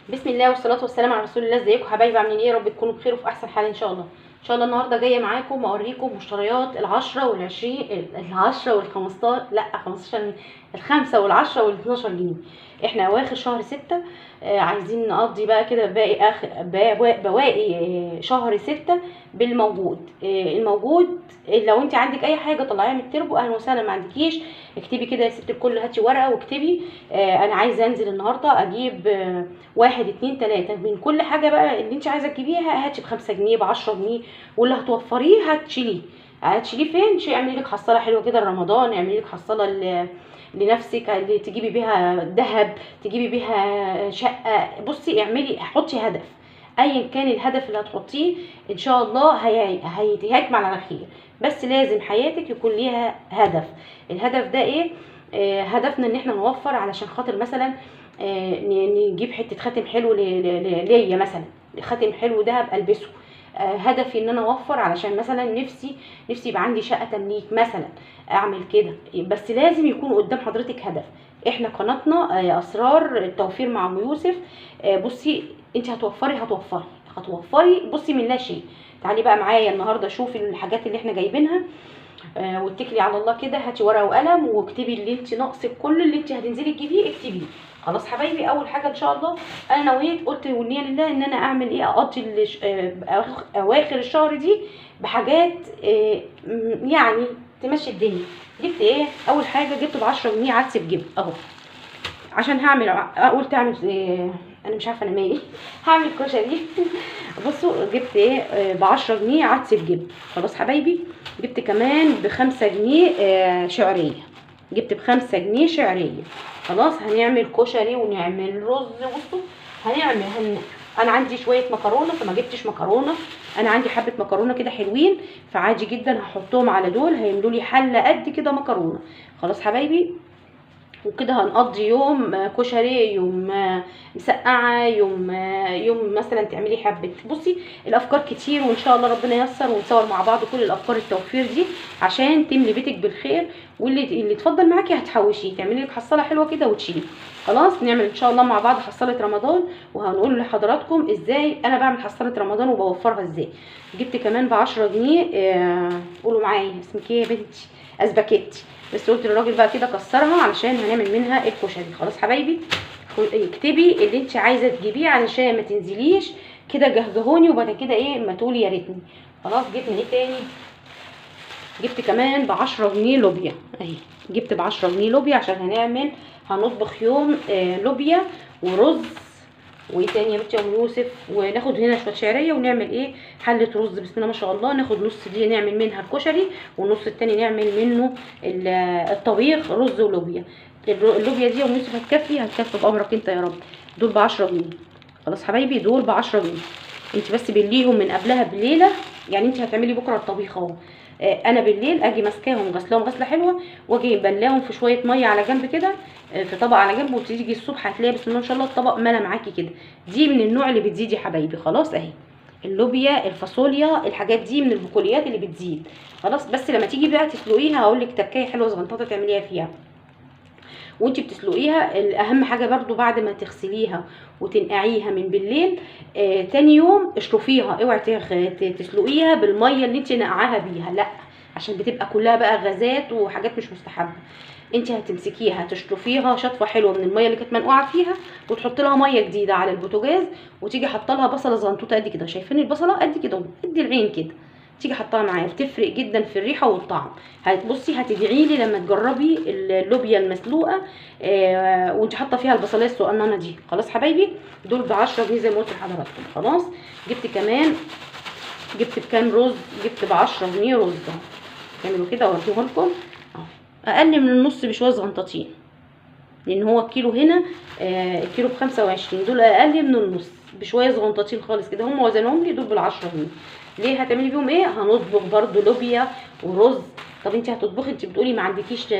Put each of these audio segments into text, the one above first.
بسم الله والصلاه والسلام على رسول الله. ازيكم حبايبي؟ عاملين ايه؟ يا رب تكونوا بخير وفي احسن حال ان شاء الله. ان شاء الله النهارده جايه معاكم اوريكم مشتريات ال10 وال20 ال10 وال15، لا 15، ال5 وال10 وال12 جنيه. احنا اواخر شهر 6. عايزين نقضي بقى كده باقي بواقي شهر 6 بالموجود. الموجود لو انت عندك اي حاجه طلعيها من التربو اهلا وسهلا، ما عندكيش اكتبي كده يا ست الكل، هاتي ورقه واكتبي. انا عايزه انزل النهارده اجيب 1 2 3 من كل حاجه بقى اللي انت عايزه تجيبيها، هاتي ب5 جنيه ب10 جنيه، واللي هتوفريه هتشيليه فين؟ اعملي لك حصاله حلوه كده لرمضان، اعملي لك حصاله لنفسك اللي تجيبي بيها ذهب، تجيبي بيها شقه. بصي اعملي، حطي هدف ايا كان الهدف اللي هتحطيه ان شاء الله هيكمل على خير. بس لازم حياتك يكون ليها هدف. الهدف ده ايه؟ هدفنا ان احنا نوفر علشان خاطر مثلا نجيب حته خاتم حلو ليا مثلا، خاتم حلو دهب البسه. هدفي ان انا اوفر علشان مثلا نفسي يبقى عندي شقه تمليك مثلا، اعمل كده. بس لازم يكون قدام حضرتك هدف. احنا قناتنا اسرار التوفير مع ام يوسف. بصي انت هتوفري بصي من لا شيء. تعالي بقى معايا النهارده شوفي الحاجات اللي احنا جايبينها. واتكلي على الله كده، هاتي ورقه وقلم واكتبي اللي انت ناقصك، كل اللي انت هتنزلي تجيبيه اكتبيه. خلاص حبايبي، اول حاجه ان شاء الله انا نويت، قلت والنيه لله ان انا اعمل ايه، اقضي اواخر الشهر دي بحاجات يعني تمشي الدنيا. جبت ايه؟ اول حاجه جبت ب10 جنيه عدس بجبن اهو، عشان هعمل قلت اعمل انا مش عارفه انا مالي هعمل كشري. بصوا جبت ايه؟ ب10 جنيه عدس بجبن. خلاص حبايبي، جبت كمان ب5 جنيه شعريه، جبت ب5 جنيه شعريه. خلاص هنعمل كشري ونعمل رز. بصوا انا عندي شويه مكرونه فما جبتش مكرونه، انا عندي حبه مكرونه كده حلوين، فعادي جدا هحطهم على دول هيملوا لي حله قد كده مكرونه. خلاص حبايبي، وكده هنقضي يوم كشري، يوم مسقعه، يوم مثلا تعملي حبه. بصي الافكار كتير وان شاء الله ربنا ييسر ونصور مع بعض كل الافكار التوفير دي عشان تملي بيتك بالخير. واللي تفضل معاكي هتحوشيه، تعملي لك حصاله حلوه كده وتشيلي. خلاص نعمل ان شاء الله مع بعض حصاله رمضان، وهنقول لحضراتكم ازاي انا بعمل حصاله رمضان وبوفرها ازاي. جبت كمان ب10 جنيه قولوا معايا اسمك ايه يا بنتي؟ اسباجيتي. بس قلت للراجل بقى كده كسرها علشان هنعمل منها الكشري. خلاص حبايبي، اكتبي اللي انت عايزه تجيبيه علشان ما تنزليش كده جهجهوني وبعد كده ايه ما تقولي يا ريتني. خلاص جبت من ايه تاني؟ جبت كمان ب10 جنيه لوبيا اهي، جبت ب10 جنيه لوبيا عشان هنطبخ يوم لوبيا ورز. وايه تاني يا بنتي يا ام يوسف؟ وناخد هنا شويه شعريه ونعمل ايه؟ حله رز بسم الله ما شاء الله. ناخد نص دي نعمل منها الكشري، والنص التاني نعمل منه الطبيخ رز ولوبيا. اللوبيا دي يا ام يوسف هتكفي بامرك انت يا رب. دول ب10 جنيه. خلاص حبايبي، دول ب10 جنيه. انت بس بليهم من قبلها بليله، يعني انت هتعملي بكره الطبيخ اهو. انا بالليل اجي ماسكاهم غسلاهم غسله حلوه، واجي بلاهم في شويه ميه على جنب كده، في طبق على جنب، وتيجي الصبح هتلاقي بسم الله ما شاء الله الطبق ملا معاكي كده. دي من النوع اللي بتزيد يا حبايبي. خلاص اهي اللوبيا الفاصوليا الحاجات دي من البقوليات اللي بتزيد. خلاص بس لما تيجي بقى تسلقيها هقول لك تكايه حلوه صغنططه تعمليها فيها. وانت بتسلقيها اهم حاجه برضو بعد ما تغسليها وتنقعيها من بالليل، تاني يوم اشطفيها. اوعي تسلقيها بالميه اللي انت نقعاها بيها، لا، عشان بتبقى كلها بقى غازات وحاجات مش مستحبه. انت هتمسكيها تشطفيها شطفه حلوه من الميه اللي كانت منقوعه فيها، وتحط لها ميه جديده على البوتاجاز، وتيجي حاطه لها بصله صغنطوطه قد كده. شايفين البصله قد كده قد العين كده؟ تيجي حطها معايا، بتفرق جدا في الريحه والطعم. هتبصي هتدعي لي لما تجربي اللوبيا المسلوقه وانت حاطه فيها البصلايه الصغننه دي. خلاص حبايبي، دول ب10 جنيه زي ما قلت لحضراتكم. خلاص جبت كام رز؟ جبت ب10 جنيه رز اهو. تعملوا كده واوريه لكم اهو، اقل من النص بشويه صغنطاطين، لان هو الكيلو هنا الكيلو ب25، دول اقل من النص بشويه صغنطاطين خالص كده. هم وزنهم لي دول بال10 جنيه. ليه؟ هتعملي بيهم ايه؟ هنطبخ برضو لوبيا ورز. طب انت هتطبخي، انت بتقولي ما عندكيش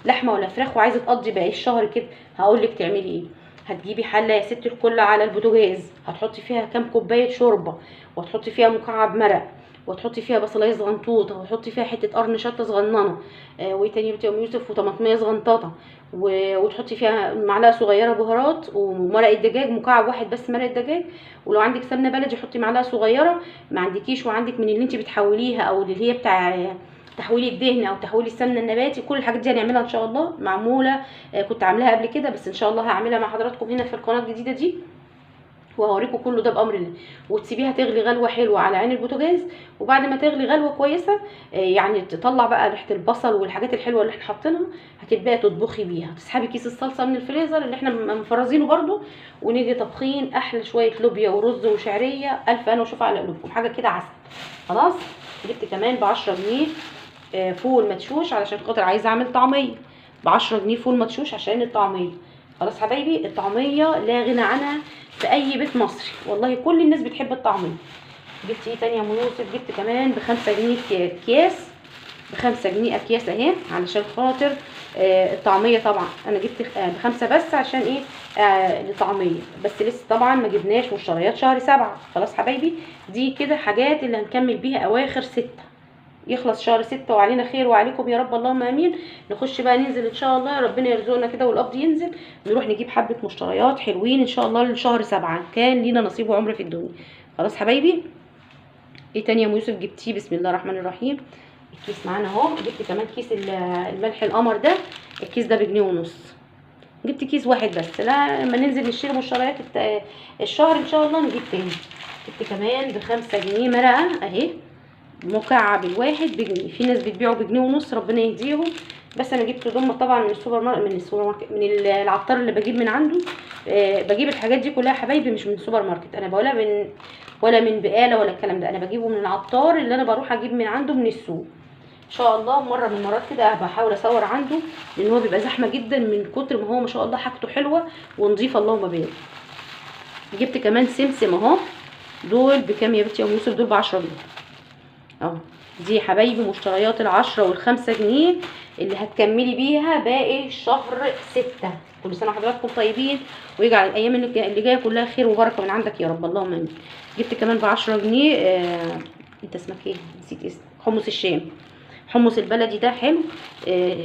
لحمه ولا فراخ وعايزه تقضي باقي الشهر كده، هقول لك تعملي ايه. هتجيبي حله يا ست الكل على البوتاجاز، هتحطي فيها كام كوبايه شوربه، وتحطي فيها مكعب مرق، وتحطي فيها بصلايه صغنطوطه، وتحطي فيها حته قرن شطه صغننه، وايه تاني يا ام يوسف، وطماطميه صغنططه، وتحطي فيها معلقه صغيره بهارات، ومرقه دجاج مكعب واحد بس مرقه دجاج، ولو عندك سمنه بلدي حطي معلقه صغيره، ما عندكيش وعندك من اللي انت بتحوليها او اللي هي بتاع تحويل الدهن او تحويل السمنه النباتي، كل الحاجات دي هنعملها ان شاء الله معموله. كنت عاملاها قبل كده، بس ان شاء الله هعملها مع حضراتكم هنا في القناه الجديده دي، وهوريكم كله ده بامر الله. وتسيبيها تغلي غلوه حلوه على عين البوتاجاز، وبعد ما تغلي غلوه كويسه يعني تطلع بقى ريحه البصل والحاجات الحلوه اللي احنا حاطينها، هتبداي تطبخي بيها. تسحبي كيس الصلصه من الفريزر اللي احنا مفرزينه برده، ونيجي طبخين احلى شويه لوبيا ورز وشعريه. الف انا وشوف على قلوبكم، حاجه كده عسل. خلاص. جبت كمان ب 10 جنيه فول مدشوش علشان خاطر عايزه اعمل طعميه. ب 10 جنيه فول مدشوش عشان الطعميه. خلاص حبايبي، الطعميه لا غنى عنها في اي بيت مصري، والله كل الناس بتحب الطعميه. جبت ايه تاني يا ام يوسف؟ جبت كمان ب5 جنيه اكياس، ب5 جنيه اكياس اهي، علشان خاطر الطعميه. طبعا انا جبت ب5 بس عشان ايه؟ لطعميه بس، لسه طبعا ما جبناش مشتريات شهر 7. خلاص حبايبي، دي كده حاجات اللي هنكمل بيها اواخر 6، يخلص شهر 6 وعلينا خير وعليكم يا رب اللهم امين. نخش بقى ننزل ان شاء الله، ربنا يرزقنا كده والقبض ينزل، نروح نجيب حبه مشتريات حلوين ان شاء الله لشهر 7، كان لينا نصيب وعمر في الدنيا. خلاص حبايبي. ايه تاني يا ام يوسف جبتيه؟ بسم الله الرحمن الرحيم. الكيس معانا اهو. جبت كمان كيس الملح القمر ده، الكيس ده بجنيه ونص. جبت كيس واحد بس، لا لما ننزل نشتري مشتريات الشهر ان شاء الله نجيب تاني. جبت كمان ب5 جنيه مرقه اهي، مكعب الواحد بجنيه. في ناس بتبيعه بجنيه ونص، ربنا يهديهم، بس انا جبت دم طبعا من السوبر ماركت من العطار اللي بجيب من عنده. بجيب الحاجات دي كلها حبايبي مش من السوبر ماركت، انا بقولها ولا من بقاله ولا الكلام ده، انا بجيبه من العطار اللي انا بروح اجيب من عنده من السوق. ان شاء الله مره من المرات كده بحاول اصور عنده، لان هو بيبقى زحمه جدا من كتر ما هو ما شاء الله حاجته حلوه ونظيفه اللهم بارك. جبت كمان سمسم اهو، دول بكام يا بنتي يا ام يوسف؟ دول ب10 جنيه اهو. دي يا حبايبي مشتريات ال10 وال5 جنيه اللي هتكملي بيها باقي شهر 6. كل سنه وحضراتكم طيبين، ويجعل الايام اللي جايه كلها خير وبركه من عندك يا رب اللهم امين. جبت كمان ب10 جنيه انت اسمك ايه؟ نسيت اسمك. حمص الشام، حمص البلدي ده حلو،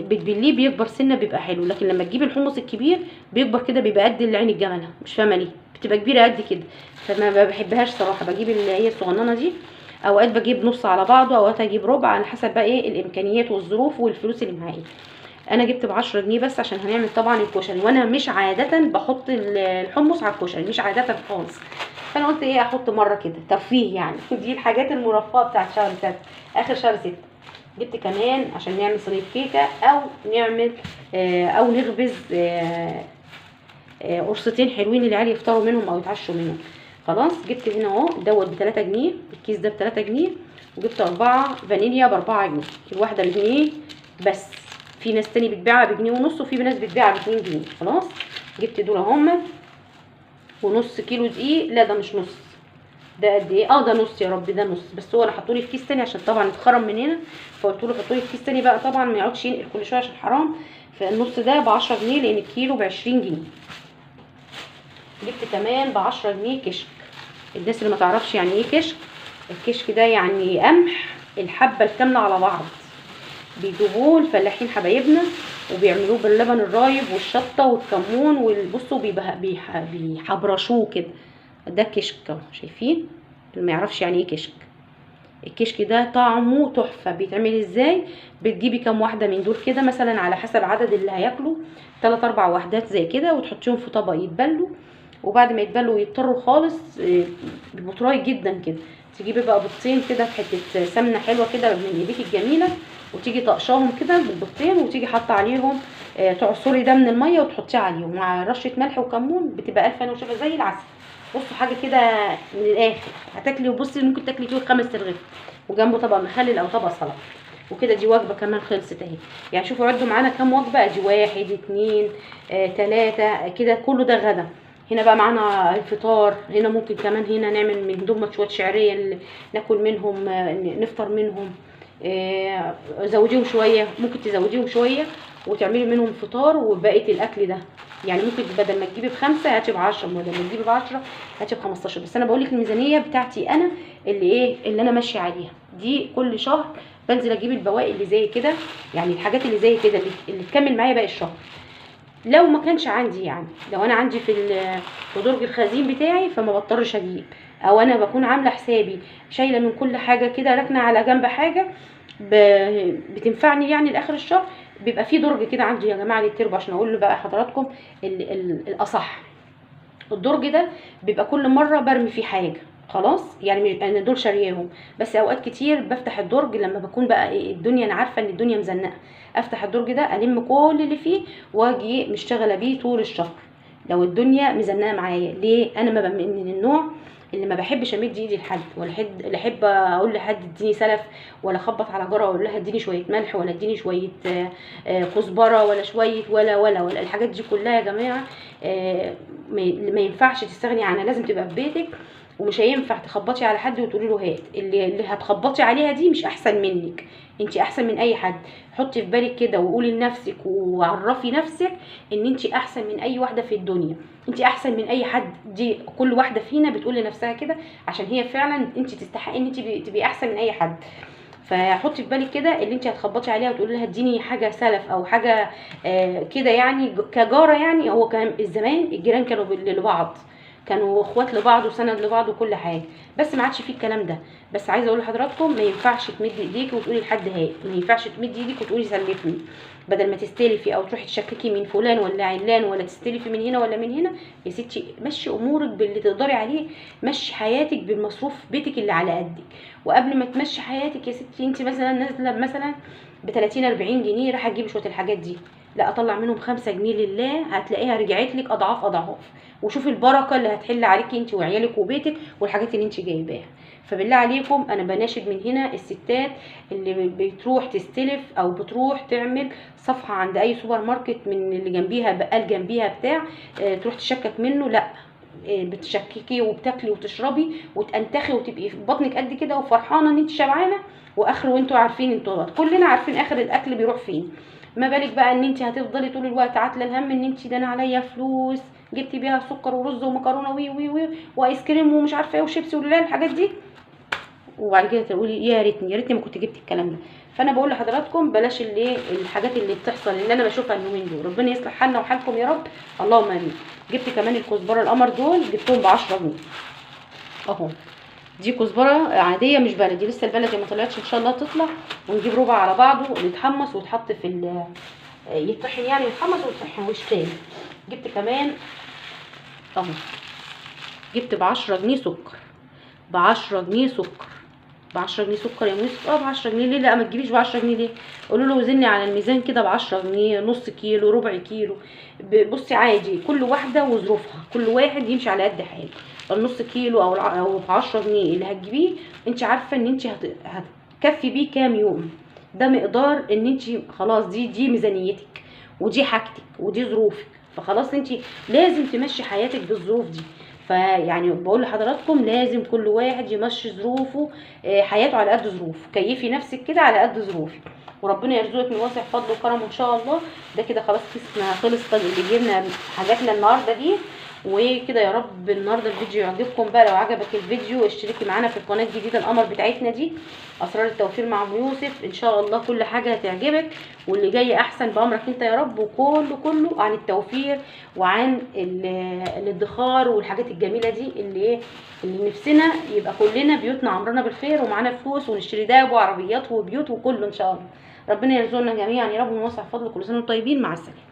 بتبليه بيكبر سنه بيبقى حلو، لكن لما تجيب الحمص الكبير بيكبر كده بيبقى قد العين الجمله، مش فاهمه ليه بتبقى كبيره قد كده، فما بحبهاش صراحه. بجيب اللي هي الصغننه دي، اوقات بجيب نص على بعضه، اوقات اجيب ربع، على حسب بقى ايه الامكانيات والظروف والفلوس اللي معايا. انا جبت ب10 جنيه بس عشان هنعمل طبعا الكشري، وانا مش عاده بحط الحمص على الكشري، مش عاده خالص، فانا قلت ايه احط مره كده ترفيه يعني. دي الحاجات المرفهه بتاعت شهر 6، اخر شهر 6. جبت كمان عشان نعمل صينيه كيكه، او نعمل او نخبز قرصتين حلوين العيال يفطروا منهم او يتعشوا منهم. خلاص. جبت هنا اهو دوت ب3 جنيه، الكيس ده ب3 جنيه، وجبت 4 فانيليا ب4 جنيه، الواحده بجنيه بس. في ناس تاني بتبيعها بجنيه ونص، وفي ناس بتبيعها ب2 جنيه. خلاص. جبت دول اهم، ونص كيلو دقيق. لا ده مش نص، ده قد ايه؟ ده نص يا رب، ده نص بس. هو انا حطولي في كيس تاني عشان طبعا اتخرم من هنا، فقلت له حطولي في كيس تاني بقى، طبعا ما يقعدش ينقل كل شويه عشان حرام. فالنص ده ب10 جنيه، لان الكيلو ب20 جنيه. جبت كمان ب10 جنيه كشك. الناس اللي ما تعرفش يعني ايه كشك، الكشك ده يعني قمح الحبه الكامله على بعض، بيجيبوه الفلاحين حبايبنا وبيعملوه باللبن الرايب والشطه والكمون والبصوا بيحبرشوه كده. ده كشك اهو، شايفين؟ اللي ما يعرفش يعني ايه كشك، الكشك ده طعمه تحفه. بيتعمل ازاي؟ بتجيبي كام واحده من دول كده، مثلا على حسب عدد اللي هياكلوا، 3 4 وحدات زي كده، وتحطيهم في طبق يتبلوا، وبعد ما يتبلوا ويضطروا خالص بيبقوا طراي جدا كده، تجيبي بقى بيضتين كده في حته سمنه حلوه كده من ايديك الجميله، وتيجي طقشاهم كده بالبيضتين، وتيجي حاطه عليهم تعصري ده من الميه وتحطيه عليهم مع رشه ملح وكمون، بتبقى الف انا وشفا زي العسل. بصوا حاجه كده من الاخر، هتاكلي وبصي ممكن تاكلي فيه 5 رغيف، وجنبه طبق مخلل او طبق سلطه، وكده دي وجبه كمان خلصت اهي. يعني شوفوا عدوا معانا كام وجبه، ادي 1 2 3 كده، كله ده غدا. هنا بقى معانا الفطار، هنا ممكن كمان هنا نعمل من دول شويه شعريه اللي ناكل منهم، نفطر منهم. زوديهم شويه، ممكن تزوديهم شويه وتعملي منهم فطار وبقيه الاكل ده. يعني ممكن بدل ما تجيبي ب5 هاتي ب10، بدل ما تجيبي ب10 هاتي ب15. بس انا بقول لك الميزانيه بتاعتي انا اللي انا ماشيه عليها دي. كل شهر بنزل اجيب البواقي اللي زي كده، يعني الحاجات اللي زي كده اللي تكمل معايا باقي الشهر. لو ما كانش عندي، يعني لو انا عندي في درج الخزين بتاعي فما بضطرش اجيب، او انا بكون عامله حسابي شايله من كل حاجه كده، راكنه على جنب حاجه بتنفعني يعني لاخر الشهر. بيبقى في درج كده عندي يا جماعه للتربو، عشان اقول له بقى حضراتكم الاصح. الدرج ده بيبقى كل مره برمي فيه حاجه خلاص، يعني انا دول شارياهم. بس اوقات كتير بفتح الدرج لما بكون بقى الدنيا، انا عارفه ان الدنيا مزنقه، افتح الدرج ده الم كل اللي فيه واجي مشتغله بيه طول الشهر لو الدنيا مزنقه معايا. ليه؟ انا ما من النوع اللي ما بحبش امد ايدي لحد، ولا احب اقول لحد اديني سلف، ولا اخبط على جاره واقول لها اديني شويه ملح، ولا اديني شويه كزبره، ولا شويه ولا الحاجات دي كلها يا جماعه. ما ينفعش تستغني عنها، لازم تبقى في بيتك. ومش هينفع تخبطي على حد وتقولي له هات. اللي هتخبطي عليها دي مش احسن منك، انت احسن من اي حد. حطي في بالك كده وقولي لنفسك وعرفي نفسك ان انت احسن من اي واحده في الدنيا، انت احسن من اي حد. دي كل واحده فينا بتقول لنفسها كده، عشان هي فعلا انت تستحقي ان انت تبقي احسن من اي حد. فحطي في بالك كده اللي انت هتخبطي عليها وتقولي لها اديني حاجه سلف او حاجه كده، يعني كجاره. يعني هو كان زمان الجيران كانوا لبعض، كانوا اخوات لبعض وسند لبعض وكل حاجه، بس ما عادش فيه الكلام ده. بس عايزه اقول لحضراتكم ما ينفعش تمدي ايديك وتقولي لحد هات، ما ينفعش تمدي ايدك وتقولي سلفني. بدل ما تستلفي او تروحي تشككي من فلان ولا علان، ولا تستلفي من هنا ولا من هنا، يا ستي مشي امورك باللي تقدري عليه، مشي حياتك بالمصروف بيتك اللي على قدك. وقبل ما تمشي حياتك يا ستي، انت مثلا نازله مثلا ب 30 40 جنيه راح تجيبي شويه الحاجات دي، لا اطلع منهم 5 جنيه لله، هتلاقيها رجعت لك اضعاف اضعاف. وشوفي البركه اللي هتحل عليكي انت وعيالك وبيتك والحاجات اللي انت جايباها. فبالله عليكم انا بناشد من هنا الستات اللي بتروح تستلف او بتروح تعمل صفحه عند اي سوبر ماركت من اللي جنبيها، بقال جنبيها بتاع، تروح تشكك منه. لا، بتشككي وبتاكلي وتشربي وتنتخي وتبقي في بطنك قد كده وفرحانه ان انت شبعانه، واخر وانتوا عارفين، انتوا كلنا عارفين اخر الاكل بيروح فين. ما بالك بقى ان انت هتفضلي طول الوقت عاتله الهم ان انت ده انا عليا فلوس جبتي بيها سكر ورز ومكرونه وي وي وي وايس كريم ومش عارفه ايه وشيبسي ولا الحاجات دي، وبعد كده تقولي يا ريتني يا ريتني ما كنت جبت الكلام ده. فانا بقول لحضراتكم بلاش الحاجات اللي بتحصل اللي انا بشوفها اليومين دول. ربنا يصلح حالنا وحالكم يا رب، اللهم امين. جبت كمان الكزبره القمر دول، جبتهم ب10 جنيه اهو. دي كزبره عاديه مش بلدي، لسه البلدي ما طلعتش، ان شاء الله تطلع. ونجيب ربع على بعضه ويتحمص ويتحط في يطحن، يعني يتحمص ويتطحن وش تاني. جبت كمان اهو، جبت ب10 جنيه سكر، ب10 جنيه سكر، ب10 جنيه سكر يا يوسف. ب10 جنيه ليه؟ لا ما تجيبيش ب10 جنيه ليه؟ قولوا له وزني على الميزان كده ب10 جنيه، نص كيلو ربع كيلو. بصي عادي، كل واحده وظروفها، كل واحد يمشي على قد حاله. النص كيلو او ب10 جنيه اللي هتجيبيه انت عارفه ان انت هتكفي بيه كام يوم. ده مقدار ان انت خلاص دي ميزانيتك ودي حاجتك ودي ظروفك، فخلاص انت لازم تمشي حياتك بالظروف دي. فيعني بقول لحضراتكم لازم كل واحد يمشي ظروفه، حياته على قد ظروفه. كيفي نفسك كده على قد ظروفك، وربنا يرزقك من واسع فضله وكرمه ان شاء الله. ده كده خلاص كيسنا خلص، اللي جبنا حاجاتنا النهارده دي. وكده يا رب النهارده الفيديو يعجبكم. بقى لو عجبك الفيديو اشتركي معانا في القناه الجديده القمر بتاعتنا دي، اسرار التوفير مع ابو يوسف. ان شاء الله كل حاجه هتعجبك، واللي جاي احسن بامرك انت يا رب. وكله عن التوفير وعن الادخار والحاجات الجميله دي اللي نفسنا يبقى كلنا بيوتنا عمرنا بالخير ومعانا فلوس ونشتري دهب وعربيات وبيوت وكله ان شاء الله. ربنا يرزقنا جميعا يا رب من واسع فضله. كل سنه وانتم طيبين، مع السلامه.